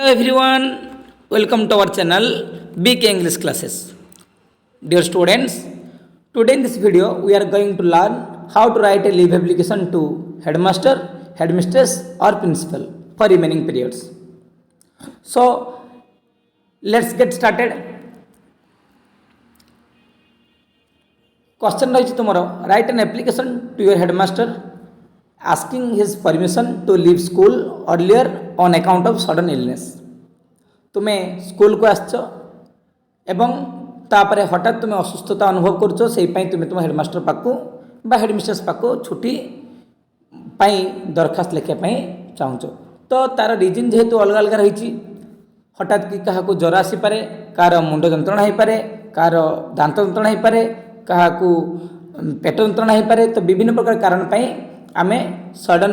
Hello everyone, welcome to our channel Big English Classes. Dear students, today in this video we are going to learn how to write a leave application to headmaster, headmistress or principal for remaining periods. So let's get started. Question रही tomorrow. Write an application to your headmaster asking his permission to leave school earlier on account of sudden illness. तुमे school को आसछ एवं तापरे हठात तुमे असुस्थता अनुभव करछो सेहि पई तुमे तुम हेडमास्टर पाकू बा हेडमिस्ट्रेस पाकू छुट्टी पई दरखास्त लेखे पई चाहूछो तो तार रीजन जेहेतु अलग अलग रही हठात कि क्या ज्वर आसी पारे कार मुंड जंत्रणा हो पारे कार दांत जंत्रणा हो पारे क्या पेट जंत्रणा हो पारे तो विभिन्न प्रकार कारण पई आमे सडन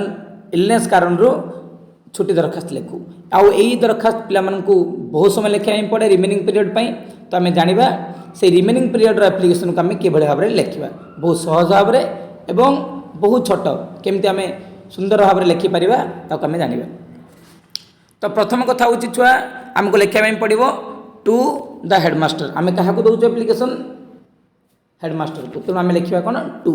इलनेस कारण रो छुट्टी दरखास्त लिखू आउ यही दरखास्त पिलामानंकु बहुत समय लिखा पड़े रिमेनिंग पीरियड पई तो आमे जानिबा से रिमेनिंग पीरियड रो एप्लिकेशन को आमे किभଳି भाबरे लिखिबा बहुत सहज भाबरे एवं बहुत छोट केमती आमे सुंदर भाबरे लिखि परिबा ताको आमे जानिबा। तो प्रथम कथा होची छुआ हमको लिखिया पई पड़िबो टू द हेडमास्टर आमे काहाकू दउछ एप्लिकेशन हेडमास्टर को तो आमे लिखिबा कोन टू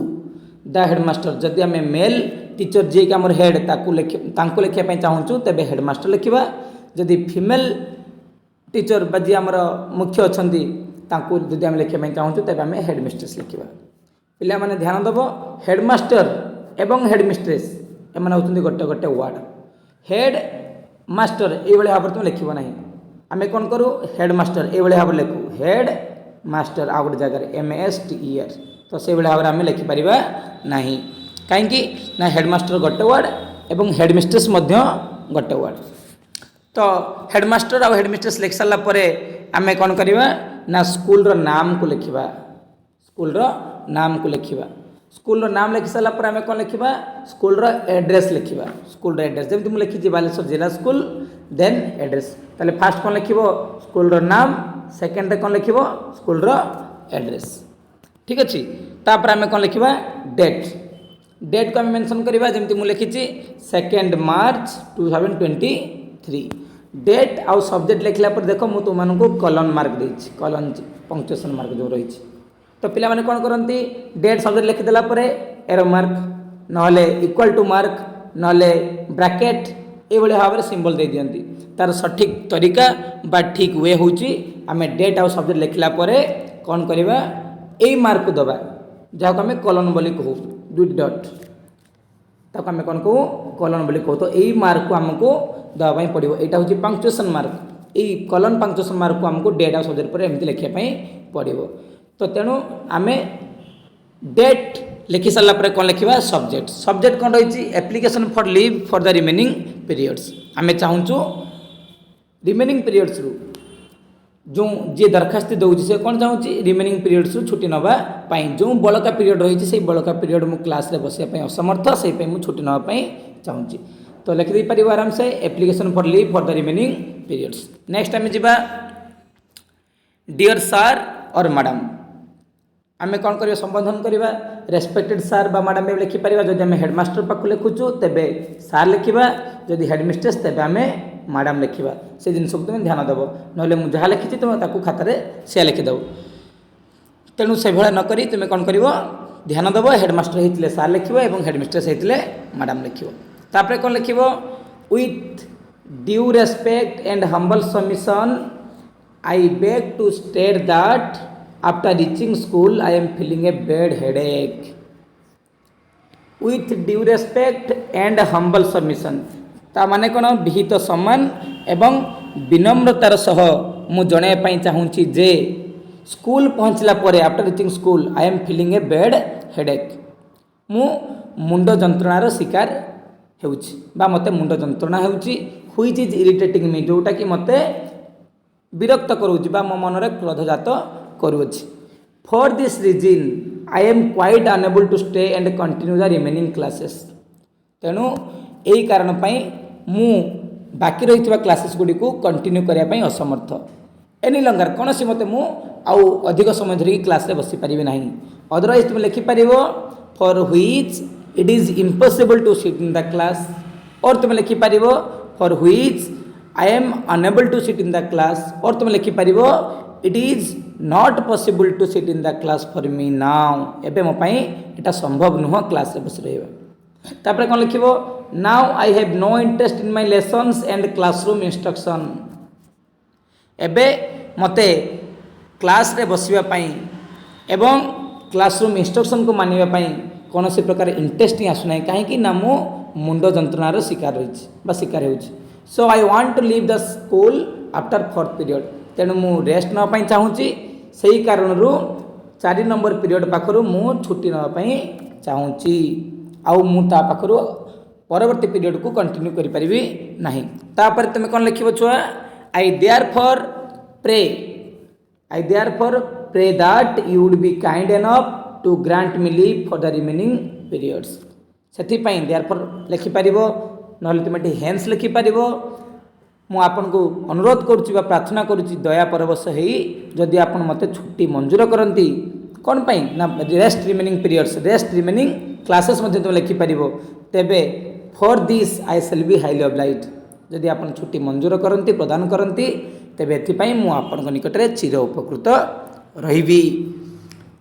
द हेडमास्टर जदि आमे मेल टीचर जे कि हमर हेड तांको लिखिया पई चाहूछु तबे हेडमास्टर लिखिबा जदि फीमेल टीचर बा जे हमर मुख्य अछंती तांको जदि आमे लिखिया पई चाहूछु तबे आमे हेडमिस्ट्रेस लिखिबा। पिला माने ध्यान दबो हेडमास्टर एवं हेडमिस्ट्रेस एमाने होचंती गोटे गोटे वर्ड हेड मास्टर ए भଳି भाବରେ तुम लिखिबो नाही आमे कोन करू हेडमास्टर ए भଳି भाବରେ लिखू हेड मास्टर आ गोटे जगह MASTER तो से भଳି भाବରେ आमे लिखि परिबा नाही कहीं ना हेडमास्टर गोटे वर्ड एवं हेडमिस्ट्रेस मध्य गोटे वर्ड। तो हेडमास्टर और हेडमिस्ट्रेस लिख सारा पर आम कौन करवा ना स्कूल रो नाम को लिखा स्कूल रो नाम को लिखा स्कूल रो नाम लिखि सारा पर आम कौन लिखा स्कूल रो एड्रेस लिखा स्कूल रो एड्रेस जमी मुझे लिखी बालेश्वर जिला स्कूल देन एड्रेस ताले फास्ट कौन लिखो स्कूल रो नाम सेकेंड कौन लिखो स्कूल रो एड्रेस ठीक अच्छे तापर आम कौन लिखा डेट डेट को आम मेंशन करवा जमी मुझे लिखी 2 मार्च 2023 डेट आउ सब्जेक्ट लिखला पर देख मु तुमको कॉलन मार्क देछि कॉलन पंक्चुएशन मार्क जो रही तो पिला माने कौन करती डेट सब्जेक्ट लिखिदेला पर एरो मार्क नहले इक्वल टू मार्क नहले ब्रैकेट ये भाव में सिंबल दे दियंती तार सठिक तरीका बा ठीक वे होची आमे डेट आउ सब्जेक्ट लिखला पर कौन करवा यही मार्क को दबा जहाँ को आम कॉलन बोली कहू दुईट डट ताको आम कौन कहू कॉलन बोली कहू तो यही मार्क को आमको दवाई पड़ो यहाँ हूँ पंक्चुएशन मार्क यही कॉलन पंक्चुएशन मार्क को आमको डेट आउ सब्जेक्ट पर एमती लिखापी पड़ो तो तेणु आम डेट लिखि सारा पर कौन लिखा सब्जेक्ट सब्जेक्ट कौन रही application for leave for the remaining periods आम चाहूँ रिमेनिंग पीरियड्स रु जो जी दरखास्त दूसरी से कौन चाहूँगी रिमेनिंग पीरियड्स छुट्टी नवा जो बड़का पीरियड रही से बड़का पीरियड मु क्लास रे बसिया असमर्थ से छुट्टी नापी चाहूँगी तो लिखिदे पार आराम से application for leave for the remaining periods. Next आम जा डियर सार और मैडम आम कौन कर संबोधन करवा रेस्पेक्टेड सार बा मैडम लिखिपर जब आम हेडमास्टर पाक लिखुचु तेबे सार लिखा जदि हेडमिस्ट्रेस तेबे आम मैडम लिखा से जिन तुम ध्यान देव ना जहाँ लिखी तुम ताकू खातार से लिखिदेव तेणु से भाया नक तुम कौन कर ध्यान देव हेडमास्टर होते सार लिख और हेडमिस्ट्रेस होते मैडम लिख तापर कौन लिख with due respect and humble submission I beg to state that after reaching school I am feeling a bad headache with due respect and humble submission ता माने कौन विहित सम्मान एवं विनम्रतार सह मु जणाइपा चाहूँगी जे स्कूल पहुँचला पर after reaching school I am feeling a bad headache मु मुंड जंत्रणार शिकार होउछि बा मते मुंड जंत्रणा होउछि व्हिच इज इरिटेटिंग मी जोटा कि मते विरक्त करूछि बा मो मनरे क्रोध जात करूछि for this reason I am quite unable to stay and continue the remaining classes तेणु यही कारण पाई मु बाकी रही क्लासेस गुड़ी को कंटिन्यू करने असमर्थ एनी लंगर कौन सी मत मु आउ अधिक समय धरिकी क्लास रे बसी पारिबे नाही अदरवाइज तुम लिखिपर for which it is impossible to sit in the class और तुम लिखिपर for which I am unable to sit in the class और तुम लिखिपर it is not possible to sit in the class for me now एबे मो पाई एटा संभव नुह क्लास रे बस रहबा तापर कोन लिखिबो now I have no interest in my lessons and classroom instruction एबे मते क्लास रे बसिबा पाई एवं क्लासरूम इंस्ट्रक्शन को मानिबा पाई कौन से प्रकार इंटरेस्ट ही आसुना कहीं ना मु मुंड जंत्रणार शिकार रही शिकार हो so I want to leave the school after 4th period तेणु मु रेस्ट नापी चाहूँगी से कारण 4 नंबर पीरियड पाखर मु छुट्टी नापी चाहूँगी आउ मुता पाखर परवर्ती पीरियड को कंटिन्यू करि नहीं तापर तुम कौन लिख छुआ I therefore pray that you would be kind enough to grant me leave for the remaining periods से देयर फॉर लिखिपर ना तुम हेन्स लिखिपर मु आपन को अनुरोध करुच्ची प्रार्थना करुच्ची दया परवश हो जदि आप मत छुट्टी मंजूर करती कौन पाई ना rest remaining periods rest remaining classes तुम लिखिपर तेबे for this I shall be highly obliged जदि आप छुट्टी मंजूर करती प्रदान करती तेबे एथिपाई मु आपन निकट में चिर उपकृत रही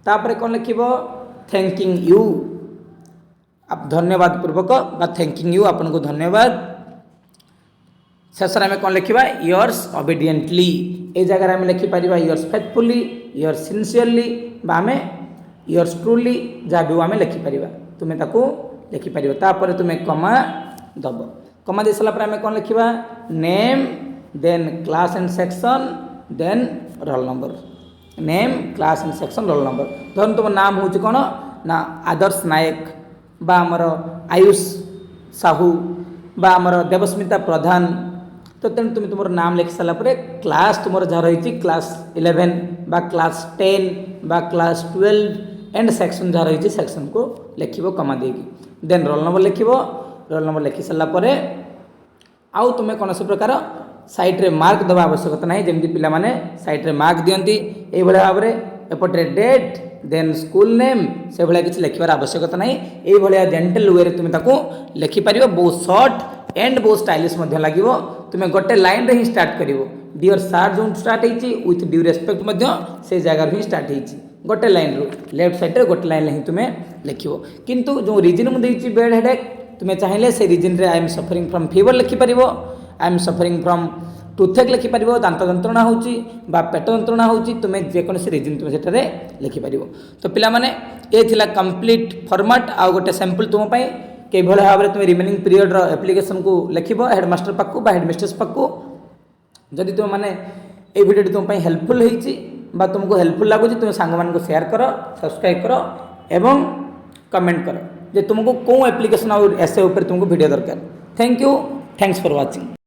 तापर कौन लिख थैंकिंग यू आप धन्यवाद पूर्वक बा थैंकिंग यू आपन को धन्यवाद शेष आम कौन लिखा योर्स ओबीडिएंटली ए जगह आम लिखिपर योर्स फेथफुली योर्स सिंसियरली आम योर्स ट्रूली जहाँ भी आम लिखिपर तुम्हें ताकू लिखिपर तापर तुम्हें कमा दब कमा दे सारा आम कौन लिखा name then class and section then roll number name class and section roll number धर तुम नाम हूँ कौन ना आदर्श नायक बा आमर आयुष साहू बा आमर देवस्मिता प्रधान तो तेणु तुम तुम नाम लिखि सारापर क्लास तुम जहाँ रही क्लास 11 बा क्लास 10 बा क्लास 12 एंड सेक्शन जहाँ रही सेक्शन को लिख कमा देगी देन रोल नंबर लिखि सारापर आउ तुम्हें कौन से प्रकार साइट्रे मार्क देवा आवश्यकता ना जमी पे साइट्रे मार्क दिखती ये भाव में एपटे डेट देन स्कूल नेम से भाया किसी लिखार आवश्यकता ना ये जेंटल वे तुम लिखिपर बहुत सर्ट एंड बहुत स्टाइलिश लगे तुम्हें गोटे लाइन रे ही स्टार्ट कर डियर सार जो स्टार्ट होती विथ ड्यू रेस्पेक्ट से जगार ही स्टार्ट होती गोटे लाइन रू लेफ्ट साइड गोटे लाइन ही तुम्हें लिख किंतु जो रिजन मुझे बेड हेडेक तुम्हें चाहिए से रिजन रे I am suffering from fever लिखिपर I am suffering from toothache लिखिपर दांत जंत्रणा होची पेट जंत्रणा होची तुम्हें जेकोसी रिजन तुम्हें से लिखिपर तो पिलामाने ये थिला कंप्लीट फॉर्मेट आउ गोटे सैंपल तुमपाई कई भाव में तुम रिमेनिंग पीरियड एप्लिकेशन को लिख हेडमास्टर पाखु हेडमिस्ट्रेस पाखु जदि तुम मैंने ये वीडियो तुम हेल्पफुल होती तुमको हेल्पफुल लगुच तुम सांग मान शेयर कर सब्सक्राइब कर एवं कमेंट कर जे तुमको कौन एप्लिकेशन और एसे तुमको वीडियो दरकार thank you thanks for watching.